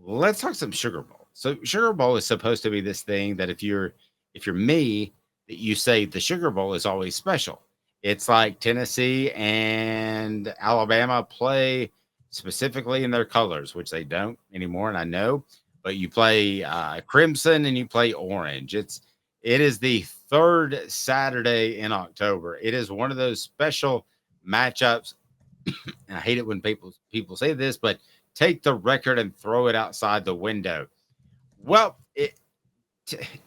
let's talk some Sugar Bowl. So Sugar Bowl is supposed to be this thing that if you're me, that you say the Sugar Bowl is always special. It's like Tennessee and Alabama play specifically in their colors, which they don't anymore, and I know. But you play crimson and you play orange. It is the third Saturday in October. It is one of those special matchups, and I hate it when people say this, but take the record and throw it outside the window. Well,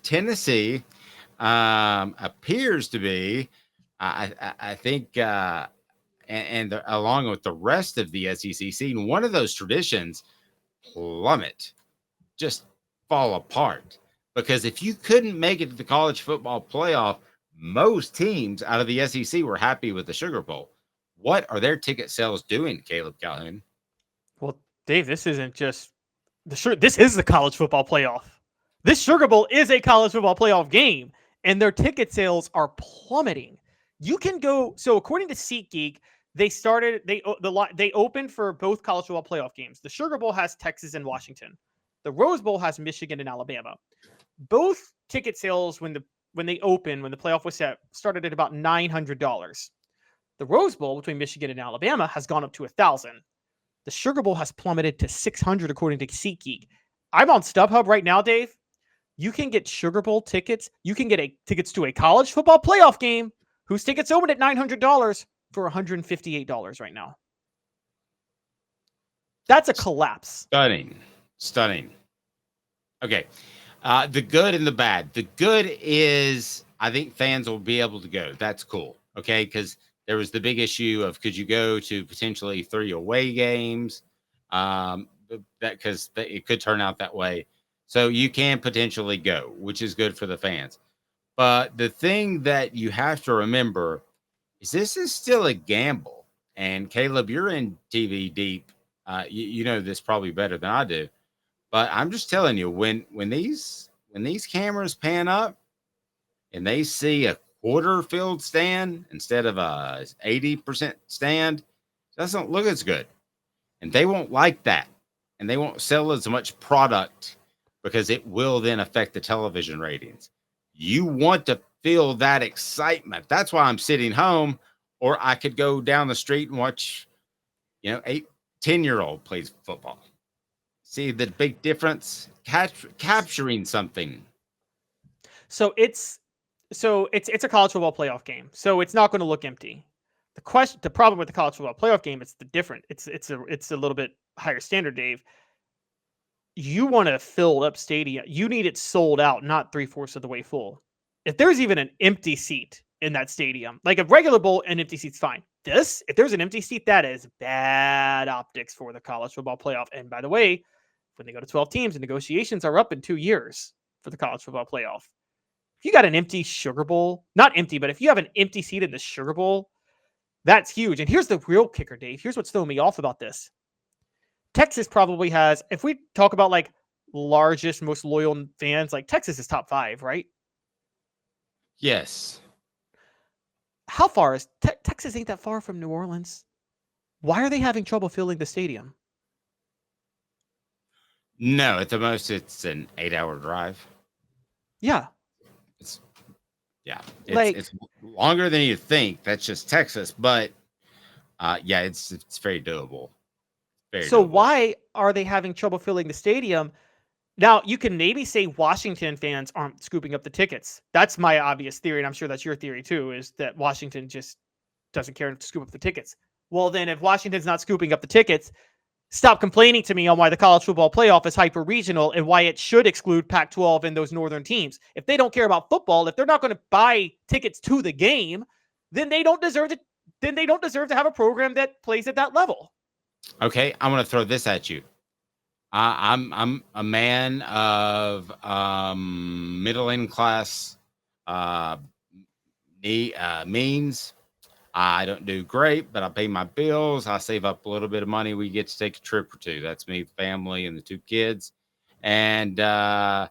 Tennessee appears to be, I think, along with the rest of the SEC scene, one of those traditions plummet, just fall apart. Because if you couldn't make it to the college football playoff, most teams out of the SEC were happy with the Sugar Bowl. What are their ticket sales doing, Caleb Calhoun? Well, Dave, this isn't just this is the college football playoff. This Sugar Bowl is a college football playoff game, and their ticket sales are plummeting. You can go. So according to SeatGeek, they opened for both college football playoff games. The Sugar Bowl has Texas and Washington. The Rose Bowl has Michigan and Alabama. Both ticket sales when the playoff was set started at about $900. The Rose Bowl between Michigan and Alabama has gone up to $1,000. The Sugar Bowl has plummeted to $600 according to SeatGeek. I'm on StubHub right now, Dave. You can get Sugar Bowl tickets. You can get tickets to a college football playoff game whose tickets open at $900 for $158 right now. That's a collapse. Stunning. Okay. The good and the bad. The good is I think fans will be able to go. That's cool. Okay. Because there was the big issue of could you go to potentially 3 away games? Because it could turn out that way. So you can potentially go, which is good for the fans. But the thing that you have to remember is this is still a gamble. And Caleb, you're in TV deep. You know this probably better than I do. But I'm just telling you, when these cameras pan up and they see a quarter filled stand instead of a 80% stand, it doesn't look as good. And they won't like that. And they won't sell as much product because it will then affect the television ratings. You want to feel that excitement. That's why I'm sitting home, or I could go down the street and watch, 10-year-old plays football. See the big difference? Capturing something. So it's a college football playoff game. So it's not going to look empty. The problem with the college football playoff game, it's a little bit higher standard, Dave. You want a filled up stadium. You need it sold out, not 3/4 of the way full. If there's even an empty seat in that stadium, like a regular bowl, an empty seat's fine. If there's an empty seat, that is bad optics for the college football playoff. And by the way, when they go to 12 teams, the negotiations are up in 2 years for the college football playoff. If you got an empty Sugar Bowl, not empty, but if you have an empty seat in the Sugar Bowl, that's huge. And here's the real kicker, Dave. Here's what's throwing me off about this. Texas probably has, if we talk about like largest, most loyal fans, like Texas is top 5, right? Yes. How far is Texas? Ain't that far from New Orleans. Why are they having trouble filling the stadium? No, at the most it's an 8-hour drive. Yeah. It's longer than you think. That's just Texas, but it's very doable. So why are they having trouble filling the stadium? Now, you can maybe say Washington fans aren't scooping up the tickets. That's my obvious theory, and I'm sure that's your theory too, is that Washington just doesn't care to scoop up the tickets. Well, then if Washington's not scooping up the tickets, stop complaining to me on why the college football playoff is hyper-regional and why it should exclude Pac-12 and those northern teams. If they don't care about football, if they're not going to buy tickets to the game, then they don't deserve to. Then they don't deserve to have a program that plays at that level. Okay, I'm going to throw this at you. I'm a man of middle class means. I don't do great, but I pay my bills. I save up a little bit of money. We get to take a trip or two. That's me, family, and the 2 kids. And I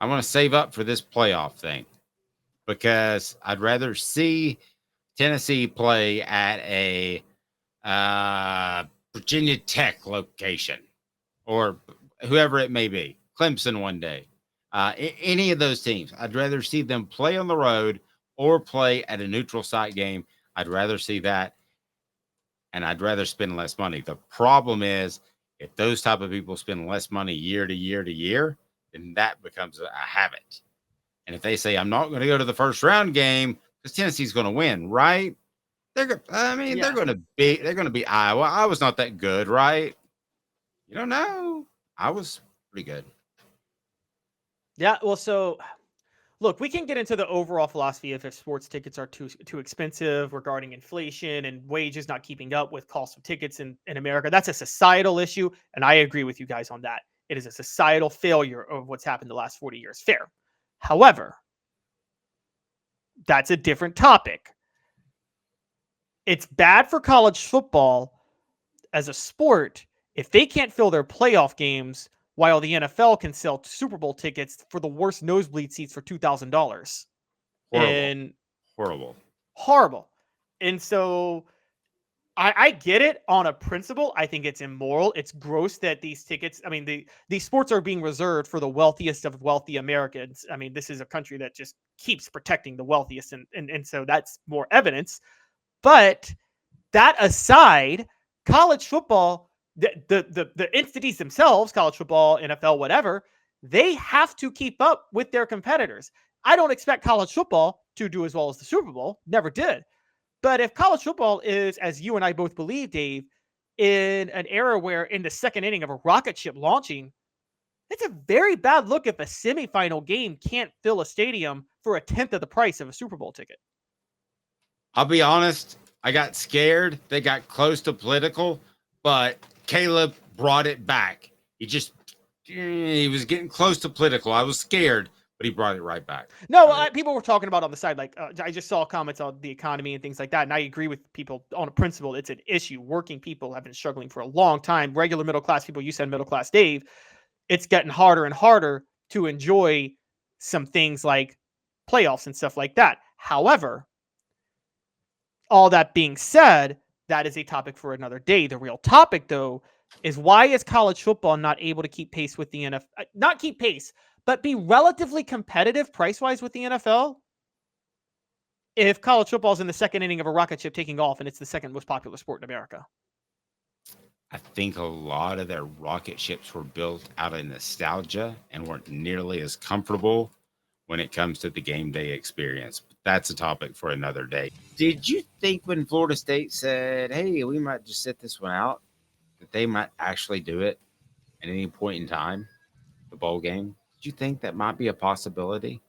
want to save up for this playoff thing because I'd rather see Tennessee play at a Virginia Tech location or whoever it may be, Clemson one day, any of those teams. I'd rather see them play on the road or play at a neutral site game. I'd rather see that, and I'd rather spend less money. The problem is, if those type of people spend less money year to year to year, then that becomes a habit. And if they say, I'm not going to go to the first round game because Tennessee's going to win, right? I mean, Yeah. they're going to be Iowa. I was not that good, right? You don't know. I was pretty good. Yeah. Well, so look, we can get into the overall philosophy of if sports tickets are too expensive regarding inflation and wages not keeping up with cost of tickets in America. That's a societal issue, and I agree with you guys on that. It is a societal failure of what's happened the last 40 years. Fair. However, that's a different topic. It's bad for college football as a sport if they can't fill their playoff games while the NFL can sell Super Bowl tickets for the worst nosebleed seats for $2,000. Horrible. And horrible. And so I get it on a principle. I think it's immoral. It's gross that these tickets, I mean, these sports are being reserved for the wealthiest of wealthy Americans. I mean, this is a country that just keeps protecting the wealthiest. And so that's more evidence. But that aside, college football, the entities themselves, college football, NFL, whatever, they have to keep up with their competitors. I don't expect college football to do as well as the Super Bowl. Never did. But if college football is, as you and I both believe, Dave, in an era where in the second inning of a rocket ship launching, it's a very bad look if a semifinal game can't fill a stadium for a tenth of the price of a Super Bowl ticket. I'll be honest. I got scared. They got close to political, but Caleb brought it back. He was getting close to political. I was scared, but he brought it right back. No, people were talking about on the side, like I just saw comments on the economy and things like that. And I agree with people on a principle. It's an issue. Working people have been struggling for a long time. Regular middle class people, you said middle class, Dave, it's getting harder and harder to enjoy some things like playoffs and stuff like that. However, all that being said, that is a topic for another day. The real topic, though, is why is college football not able to keep pace with the NFL? Not keep pace, but be relatively competitive price-wise with the NFL? If college football is in the second inning of a rocket ship taking off and it's the second most popular sport in America. I think a lot of their rocket ships were built out of nostalgia and weren't nearly as comfortable when it comes to the game day experience. But that's a topic for another day. Did you think when Florida State said, hey, we might just sit this one out, that they might actually do it at any point in time, the bowl game? Did you think that might be a possibility?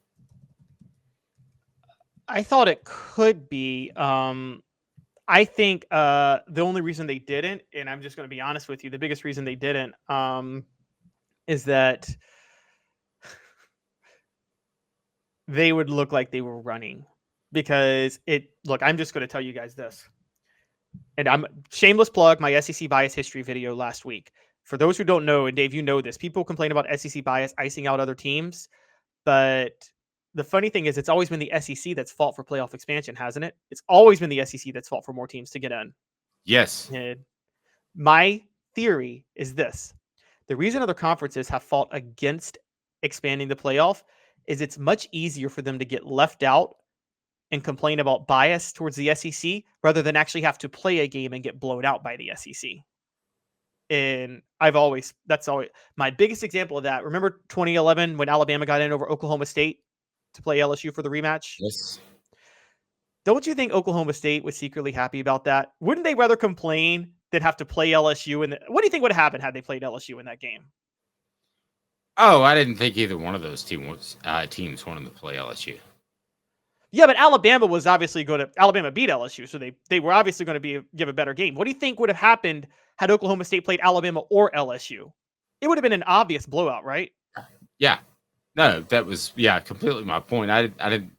I thought it could be. I think the only reason they didn't, and I'm just going to be honest with you, the biggest reason they didn't is that they would look like they were running. Because I'm just going to tell you guys this. And I'm shameless plug, my SEC bias history video last week. For those who don't know, and Dave, you know this, people complain about SEC bias icing out other teams. But the funny thing is, it's always been the SEC that's fought for playoff expansion, hasn't it? It's always been the SEC that's fought for more teams to get in. Yes. And my theory is this. The reason other conferences have fought against expanding the playoff is it's much easier for them to get left out and complain about bias towards the SEC rather than actually have to play a game and get blown out by the SEC. And that's always my biggest example of that. Remember 2011 when Alabama got in over Oklahoma State to play LSU for the rematch? Yes. Don't you think Oklahoma State was secretly happy about that? Wouldn't they rather complain than have to play LSU? What do you think would have happened had they played LSU in that game? Oh, I didn't think either one of those teams wanted to play LSU. Yeah, but Alabama was obviously going to. Alabama beat LSU, so they were obviously going to give a better game. What do you think would have happened had Oklahoma State played Alabama or LSU? It would have been an obvious blowout, right? Yeah. No, that was completely my point. I didn't.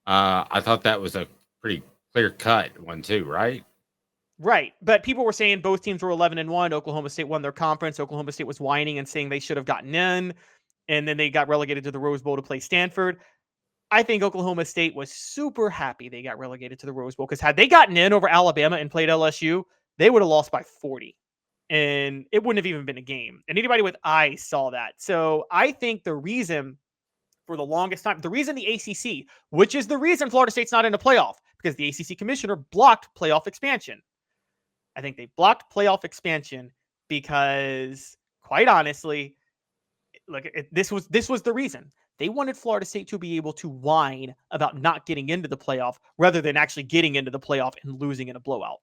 I thought that was a pretty clear cut one too, right? Right, but people were saying both teams were 11-1. Oklahoma State won their conference. Oklahoma State was whining and saying they should have gotten in, and then they got relegated to the Rose Bowl to play Stanford. I think Oklahoma State was super happy they got relegated to the Rose Bowl because had they gotten in over Alabama and played LSU, they would have lost by 40. and it wouldn't have even been a game. And anybody with eyes saw that. So I think the reason for the longest time, the reason the ACC, which is the reason Florida State's not in a playoff, because the ACC commissioner blocked playoff expansion. I think they blocked playoff expansion because, quite honestly, look, this was the reason. They wanted Florida State to be able to whine about not getting into the playoff rather than actually getting into the playoff and losing in a blowout.